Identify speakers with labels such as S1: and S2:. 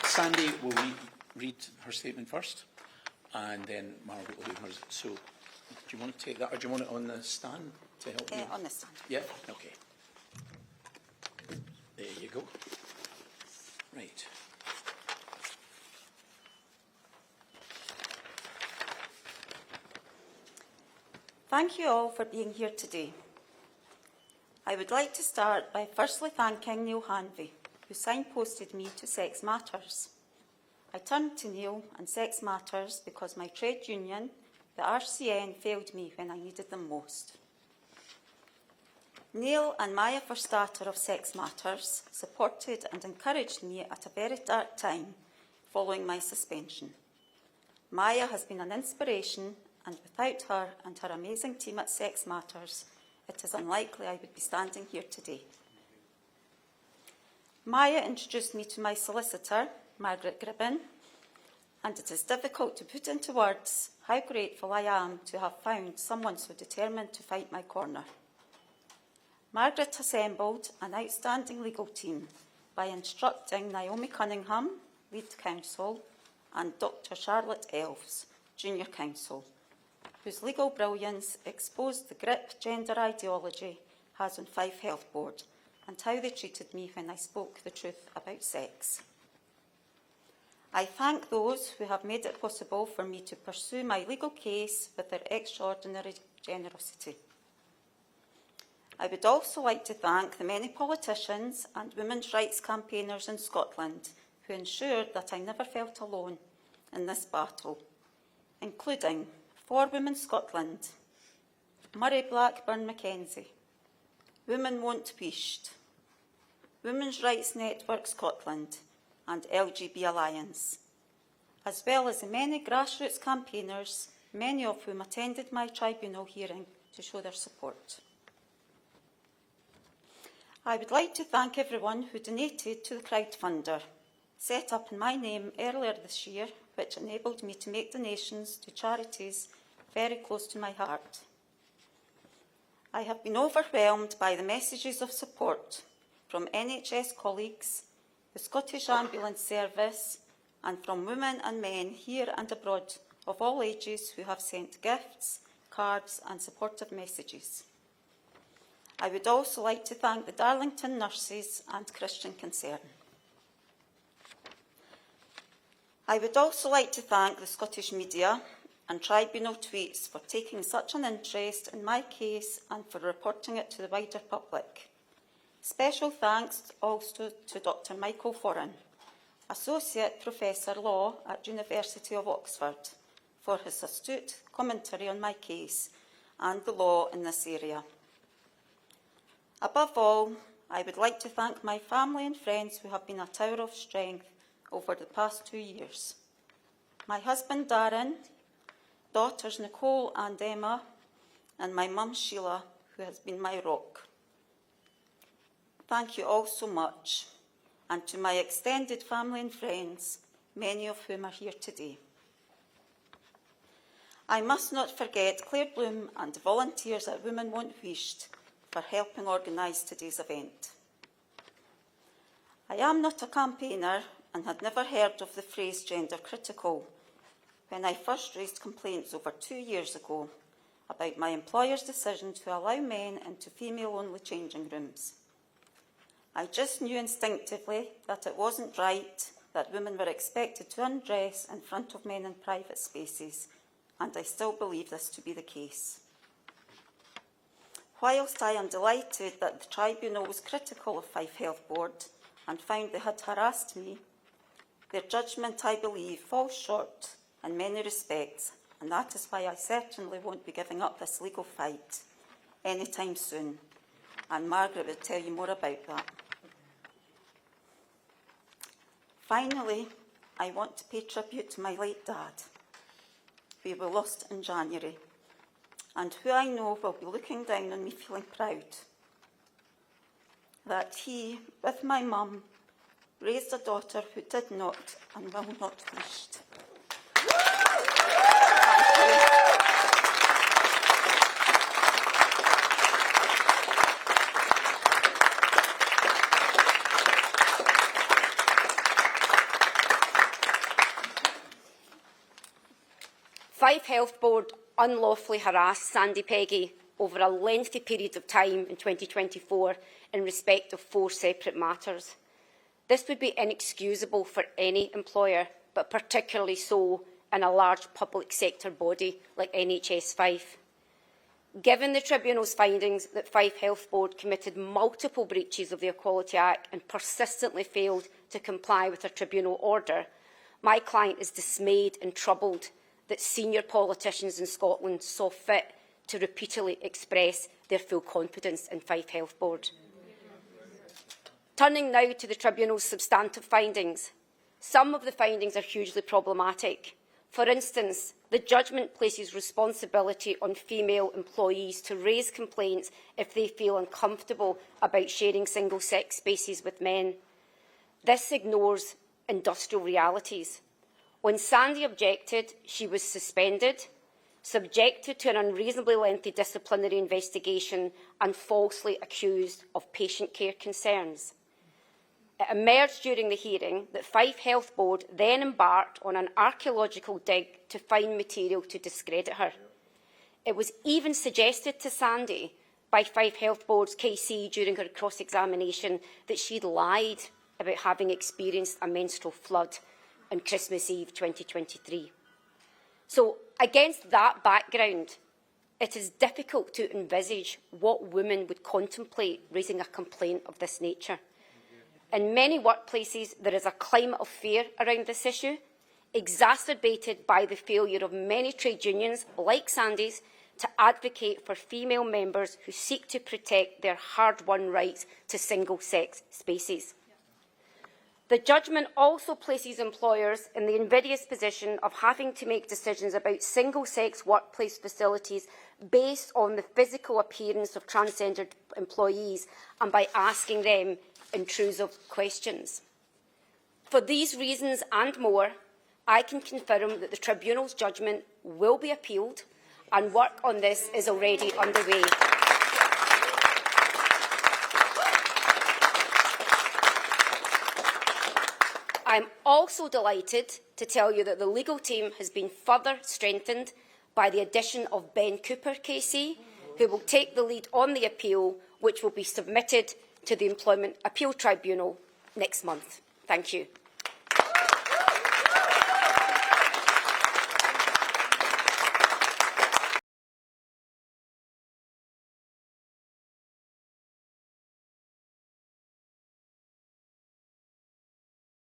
S1: Sandie will read her statement first, and then Margaret will do hers. So, do you want to take that, or do you want it on the stand to help you?
S2: On the stand.
S1: Yeah? Okay. There you go. Right.
S2: Thank you all for being here today. I would like to start by firstly thanking Neil Hanvey, who signposted me to Sex Matters. I turned to Neil and Sex Matters because my trade union, the RCN, failed me when I needed them most. Neil and Maya Verstater of Sex Matters supported and encouraged me at a very dark time following my suspension. Maya has been an inspiration, and without her and her amazing team at Sex Matters, it is unlikely I would be standing here today. Maya introduced me to my solicitor, Margaret Gribbin, and it is difficult to put into words how grateful I am to have found someone so determined to fight my corner. Margaret assembled an outstanding legal team by instructing Naomi Cunningham, lead counsel, and Dr. Charlotte Elves, junior counsel, whose legal brilliance exposed the grip gender ideology has on Fife Health Board and how they treated me when I spoke the truth about sex. I thank those who have made it possible for me to pursue my legal case with their extraordinary generosity. I would also like to thank the many politicians and women's rights campaigners in Scotland who ensured that I never felt alone in this battle, including For Women Scotland, Murray Blackburn Mackenzie, Women Won't Peished, Women's Rights Network Scotland and LGB Alliance, as well as the many grassroots campaigners, many of whom attended my tribunal hearing to show their support. I would like to thank everyone who donated to the crowdfunder, set up in my name earlier this year, which enabled me to make donations to charities very close to my heart. I have been overwhelmed by the messages of support from NHS colleagues, the Scottish Ambulance Service, and from women and men here and abroad of all ages who have sent gifts, cards and supportive messages. I would also like to thank the Darlington nurses and Christian Concern. I would also like to thank the Scottish media and tribunal tweets for taking such an interest in my case and for reporting it to the wider public. Special thanks also to Dr. Michael Foran, Associate Professor Law at University of Oxford, for his astute commentary on my case and the law in this area. Above all, I would like to thank my family and friends who have been a tower of strength over the past 2 years. My husband Darren, daughters Nicole and Emma, and my mum Sheila, who has been my rock. Thank you all so much, and to my extended family and friends, many of whom are here today. I must not forget Claire Bloom and the volunteers at Women Won't Peished for helping organise today's event. I am not a campaigner and had never heard of the phrase gender critical when I first raised complaints over 2 years ago about my employer's decision to allow men into female-only changing rooms. I just knew instinctively that it wasn't right that women were expected to undress in front of men in private spaces, and I still believe this to be the case. Whilst I am delighted that the tribunal was critical of Fife Health Board and found they had harassed me, their judgement, I believe, falls short in many respects, and that is why I certainly won't be giving up this legal fight anytime soon, and Margaret will tell you more about that. Finally, I want to pay tribute to my late dad, who we lost in January, and who I know will be looking down on me feeling proud that he, with my mum, raised a daughter who did not and will not peished.
S3: Fife Health Board unlawfully harassed Sandie Peggie over a lengthy period of time in 2024 in respect of 4 separate matters. This would be inexcusable for any employer, but particularly so in a large public sector body like NHS Fife. Given the Tribunal's findings that Fife Health Board committed multiple breaches of the Equality Act and persistently failed to comply with a Tribunal order, my client is dismayed and troubled that senior politicians in Scotland saw fit to repeatedly express their full confidence in Fife Health Board. Turning now to the Tribunal's substantive findings. Some of the findings are hugely problematic. For instance, the judgement places responsibility on female employees to raise complaints if they feel uncomfortable about sharing single-sex spaces with men. This ignores industrial realities. When Sandie objected, she was suspended, subjected to an unreasonably lengthy disciplinary investigation and falsely accused of patient care concerns. It emerged during the hearing that Fife Health Board then embarked on an archaeological dig to find material to discredit her. It was even suggested to Sandie by Fife Health Board's KC during her cross-examination that she'd lied about having experienced a menstrual flood on Christmas Eve 2023. So, against that background, it is difficult to envisage what women would contemplate raising a complaint of this nature. In many workplaces, there is a climate of fear around this issue, exacerbated by the failure of many trade unions, like Sandie's, to advocate for female members who seek to protect their hard-won rights to single-sex spaces. The judgment also places employers in the invidious position of having to make decisions about single-sex workplace facilities based on the physical appearance of transgendered employees and by asking them intrusive questions. For these reasons and more, I can confirm that the Tribunal's judgment will be appealed and work on this is already underway. I am also delighted to tell you that the legal team has been further strengthened by the addition of Ben Cooper KC, who will take the lead on the appeal, which will be submitted to the Employment Appeal Tribunal next month. Thank you.